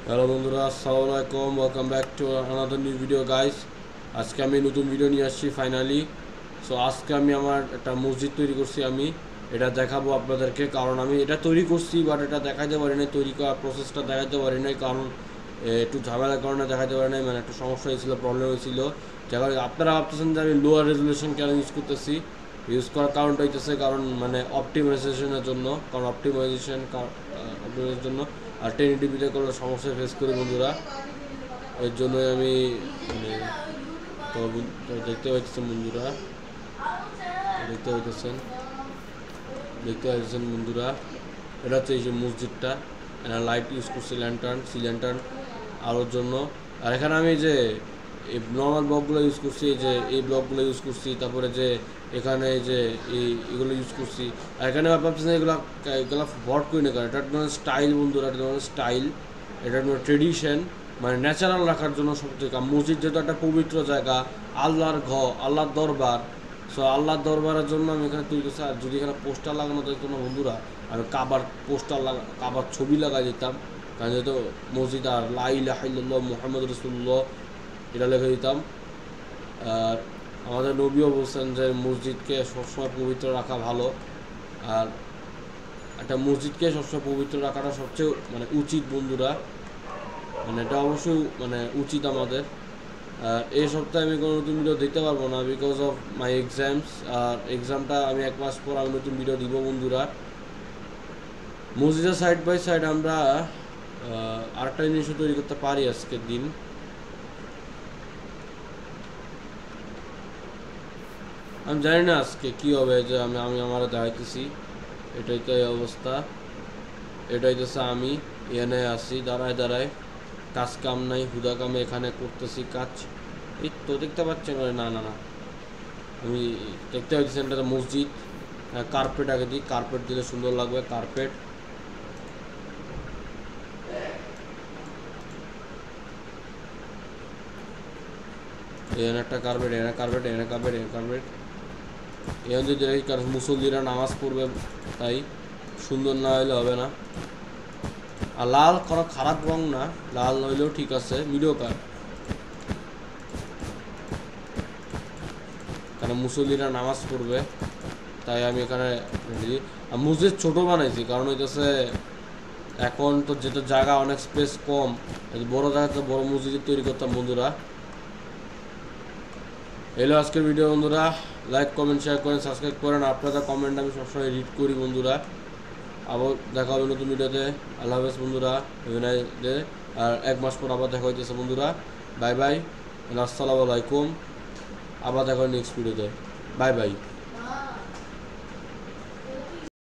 Hello বন্ধুরা, আসসালামু আলাইকুম। Welcome back to another new video guys. আজকে আমি নতুন ভিডিও নিয়ে আসছি ফাইনালি। সো আজকে আমি আমার একটা মসজিদ তৈরি করছি। আমি এটা দেখাবো আপনাদেরকে, কারণ আমি এটা তৈরি করছি বাট এটা দেখাইতে পারি নাই। তৈরি করার প্রসেসটা দেখাইতে পারি নাই, কারণ একটু ঝামেলার কারণে দেখাইতে পারি নাই। মানে একটু সমস্যা হয়েছিল, প্রবলেম হয়েছিল। যার কারণে আপনারা ভাবতেছেন যে আমি লোয়ার রেজুলেশন কেন ইউজ করতেছি। ইউজ করার কারণটা হইতেছে কারণ মানে অপটিমাইজেশনের জন্য, কারণ অপটিমাইজেশন জন্য। আর 1080p করলে সমস্যা ফেস করি বন্ধুরা। এর জন্যই আমি মানে তো দেখতে পাইতেছেন বন্ধুরা, দেখতে পাইতেছেন দেখতে পাইতেছেন বন্ধুরা। এটা হচ্ছে এই যে মসজিদটা, লাইট ইউজ করছি, ল্যান্টার্ন, সি ল্যান্টার্ন আলোর জন্য। আর এখানে আমি যে এই নর্মাল ব্লকগুলো ইউজ করছি, এই যে এই ব্লকগুলো ইউজ করছি, তারপরে যে এখানে যে এগুলো ইউজ করছি। আর এখানে ভাবছেন এগুলো ভট করি না, কারণ এটা একটা স্টাইল বন্ধুরা, এটা স্টাইল, এটা একটা ট্রেডিশন, মানে ন্যাচারাল রাখার জন্য সবথেকে। মসজিদ যেহেতু একটা পবিত্র জায়গা, আল্লাহর ঘর, আল্লাহর দরবার। সো আল্লাহর দরবারের জন্য আমি এখানে তৈরি করছি। আর যদি এখানে পোস্টার লাগানো যেত না বন্ধুরা, আমি কাবার পোস্টার কাবার ছবি লাগাই দিতাম, কারণ যেহেতু মসজিদ, আর লা ইলাহা ইল্লাল্লাহ মুহাম্মদ রাসূলুল্লাহ এটা লিখে দিতাম। আর আমাদের নবীও বলছেন যে মসজিদকে সবসময় পবিত্র রাখা ভালো। আর একটা মসজিদকে সবসময় পবিত্র রাখাটা সবচেয়ে মানে উচিত বন্ধুরা, মানে এটা অবশ্যই মানে উচিত আমাদের। এই সপ্তাহে আমি কোনো নতুন ভিডিও দিতে পারবো না বিকজ অফ মাই এক্সামস। আর এক্সামটা আমি 1 মাস পর আমি নতুন ভিডিও দিব বন্ধুরা। মসজিদের সাইড বাই সাইড আমরা আরেকটা জিনিসও তৈরি করতে পারি আজকের দিন। আমি জানি না আজকে কী হবে, যে আমি আমি আমার দেখাইতেছি। এটাই তো এই অবস্থা, এটাই তো আমি এনে আসি দাঁড়ায় কাজ কাম নাই, হুদা কামে এখানে করতেছি কাজ। এই তো দেখতে পাচ্ছেন, না না না, আমি দেখতে পাচ্ছি এটা মসজিদ। কার্পেট আগে দিই, কার্পেট দিলে সুন্দর লাগবে, কার্পেট। এখানে একটা কার্পেট, এখানে কার্পেট, এখানে কার্পেট, এখানে কার্পেট। এখানে যদি দেখি কারণ মুসল্লিরা নামাজ পড়বে, তাই সুন্দর না হলে হবে না। আর লাল কোনো খারাপ রং না, লাল হইলেও ঠিক আছে, মিডিওকার, কারণ মুসল্লিরা নামাজ পড়বে, তাই আমি এখানে আর মসজিদ ছোটো বানাইছি, কারণ হইতেছে এখন তো যেটা জায়গা অনেক স্পেস কম, বড় জায়গাতে বড় মসজিদ তৈরি করতাম বন্ধুরা। এলো আজকের ভিডিও বন্ধুরা, লাইক কমেন্ট শেয়ার করেন, সাবস্ক্রাইব করেন। আপনাদের কমেন্ট আমি সবসময় রিড করি বন্ধুরা। আবার দেখা হবে নতুন ভিডিওতে। আল্লাহ হাফেজ বন্ধুরা, আর 1 মাস পর আবার দেখা হইতেছে বন্ধুরা। বাই বাই, আসসালামু আলাইকুম। আবার দেখা নেক্সট ভিডিওতে। Bye bye.